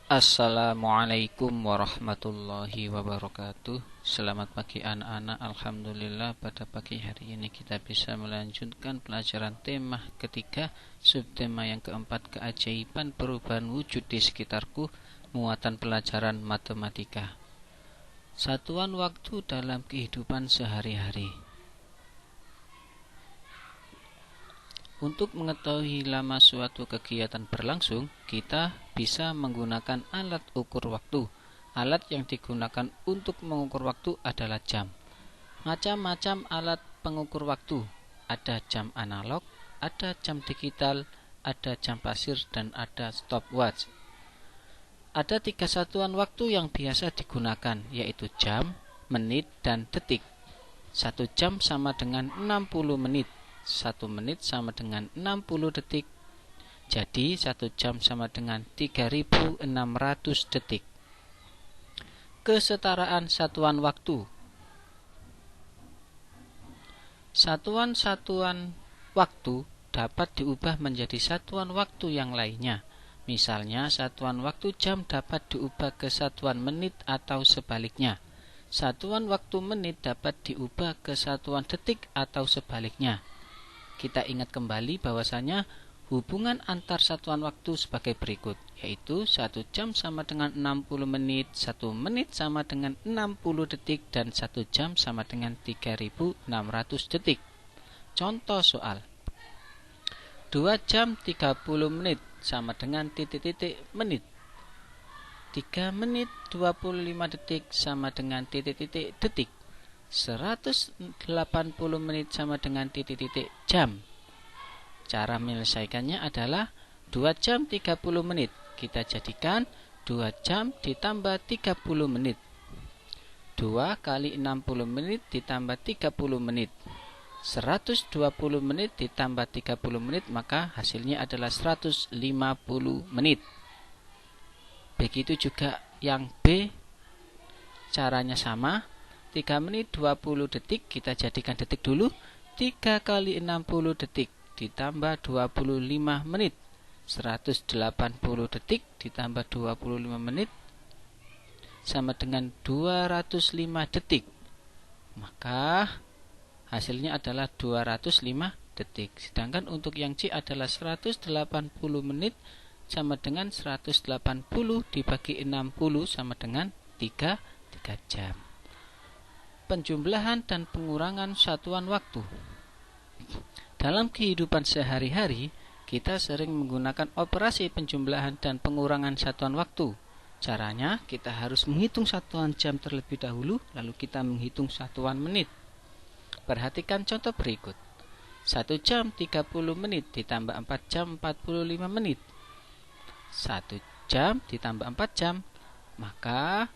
Assalamualaikum warahmatullahi wabarakatuh. Selamat pagi anak-anak. Alhamdulillah pada pagi hari ini kita bisa melanjutkan pelajaran tema ketiga, subtema yang keempat, keajaiban perubahan wujud di sekitarku, muatan pelajaran matematika. Satuan waktu dalam kehidupan sehari-hari. Untuk mengetahui lama suatu kegiatan berlangsung, kita bisa menggunakan alat ukur waktu. Alat yang digunakan untuk mengukur waktu adalah jam. Macam-macam alat pengukur waktu. Ada jam analog, ada jam digital, ada jam pasir, dan ada stopwatch. Ada 3 satuan waktu yang biasa digunakan, yaitu jam, menit, dan detik. 1 jam sama dengan 60 menit. 1 menit sama dengan 60 detik. Jadi 1 jam sama dengan 3600 detik. Kesetaraan satuan waktu. Satuan-satuan waktu dapat diubah menjadi satuan waktu yang lainnya. Misalnya satuan waktu jam dapat diubah ke satuan menit atau sebaliknya. Satuan waktu menit dapat diubah ke satuan detik atau sebaliknya. Kita ingat kembali bahwasanya hubungan antar satuan waktu sebagai berikut, yaitu 1 jam sama dengan 60 menit, 1 menit sama dengan 60 detik, dan 1 jam sama dengan 3600 detik. Contoh soal: 2 jam 30 menit sama dengan titik-titik menit. 3 menit 25 detik sama dengan titik-titik detik. 180 menit sama dengan titik-titik jam. Cara menyelesaikannya adalah 2 jam 30 menit. Kita jadikan 2 jam ditambah 30 menit. 2 kali 60 menit ditambah 30 menit. 120 menit ditambah 30 menit, maka hasilnya adalah 150 menit. Begitu juga yang B, caranya sama. 3 menit 20 detik, kita jadikan detik dulu. 3 kali 60 detik ditambah 25 menit. 180 detik ditambah 25 menit sama dengan 205 detik. Maka hasilnya adalah 205 detik. Sedangkan untuk yang C adalah 180 menit sama dengan 180 dibagi 60 sama dengan 3 jam. Penjumlahan dan pengurangan satuan waktu. Dalam kehidupan sehari-hari, kita sering menggunakan operasi penjumlahan dan pengurangan satuan waktu. Caranya, kita harus menghitung satuan jam terlebih dahulu, lalu kita menghitung satuan menit. Perhatikan contoh berikut. 1 jam 30 menit ditambah 4 jam 45 menit. 1 jam ditambah 4 jam, maka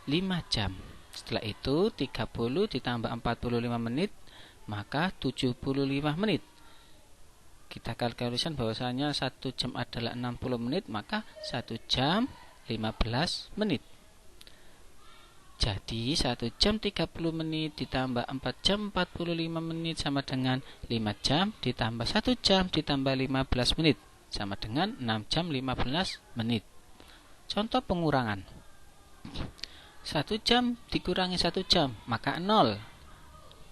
5 jam. Setelah itu 30 ditambah 45 menit, maka 75 menit. Kita kalkulasikan bahwasanya 1 jam adalah 60 menit, maka 1 jam 15 menit. Jadi 1 jam 30 menit ditambah 4 jam 45 menit sama dengan 5 jam ditambah 1 jam ditambah 15 menit sama dengan 6 jam 15 menit. Contoh pengurangan. 1 jam dikurangi 1 jam, maka 0.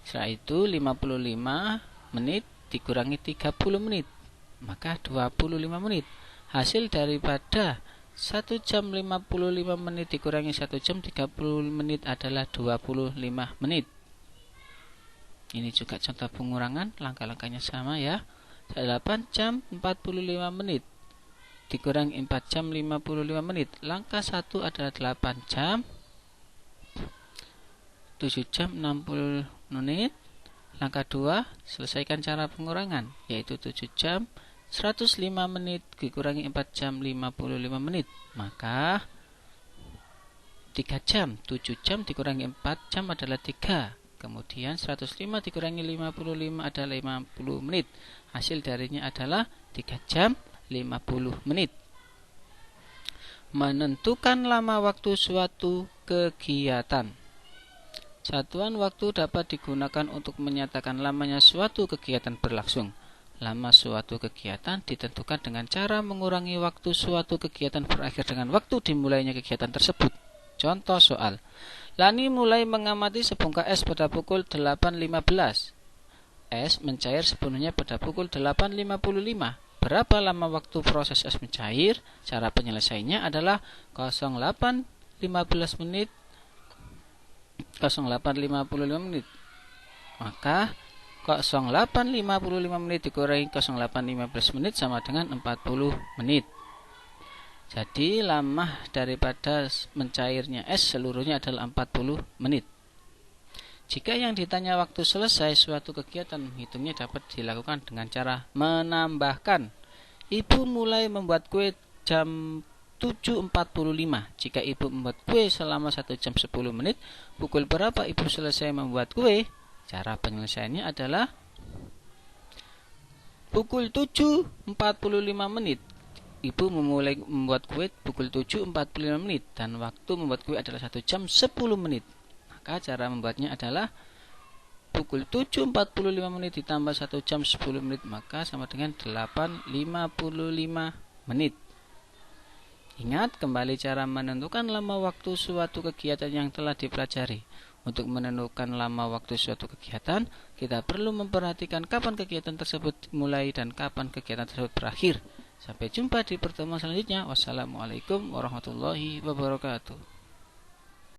Setelah itu 55 menit dikurangi 30 menit, maka 25 menit. Hasil daripada 1 jam 55 menit dikurangi 1 jam 30 menit adalah 25 menit. Ini juga contoh pengurangan, langkah-langkahnya sama ya. 8 jam 45 menit dikurangi 4 jam 55 menit. Langkah 1 adalah 8 jam, 7 jam 60 menit. Langkah 2, selesaikan cara pengurangan, yaitu 7 jam 105 menit dikurangi 4 jam 55 menit, maka 3 jam. 7 jam dikurangi 4 jam adalah 3. Kemudian 105 dikurangi 55 adalah 50 menit. Hasil darinya adalah 3 jam 50 menit. Menentukan lama waktu suatu kegiatan. Satuan waktu dapat digunakan untuk menyatakan lamanya suatu kegiatan berlangsung. Lama suatu kegiatan ditentukan dengan cara mengurangi waktu suatu kegiatan berakhir dengan waktu dimulainya kegiatan tersebut. Contoh soal. Lani mulai mengamati sebongkah es pada pukul 8.15. Es mencair sepenuhnya pada pukul 8.55. Berapa lama waktu proses es mencair? Cara penyelesaiannya adalah 08.15 menit 08.55 menit. Maka 08.55 menit dikurangi 08.15 menit sama dengan 40 menit. Jadi lama daripada mencairnya es seluruhnya adalah 40 menit. Jika yang ditanya waktu selesai suatu kegiatan, menghitungnya dapat dilakukan dengan cara menambahkan. Ibu mulai membuat kue jam 7.45. Jika ibu membuat kue selama 1 jam 10 menit, pukul berapa ibu selesai membuat kue? Cara penyelesaiannya adalah pukul 7.45 menit. Ibu memulai membuat kue pukul 7.45 menit dan waktu membuat kue adalah 1 jam 10 menit. Maka cara membuatnya adalah pukul 7.45 menit ditambah 1 jam 10 menit, maka sama dengan 8.55 menit. Ingat kembali cara menentukan lama waktu suatu kegiatan yang telah dipelajari. Untuk menentukan lama waktu suatu kegiatan, kita perlu memperhatikan kapan kegiatan tersebut dimulai dan kapan kegiatan tersebut berakhir. Sampai jumpa di pertemuan selanjutnya. Wassalamualaikum warahmatullahi wabarakatuh.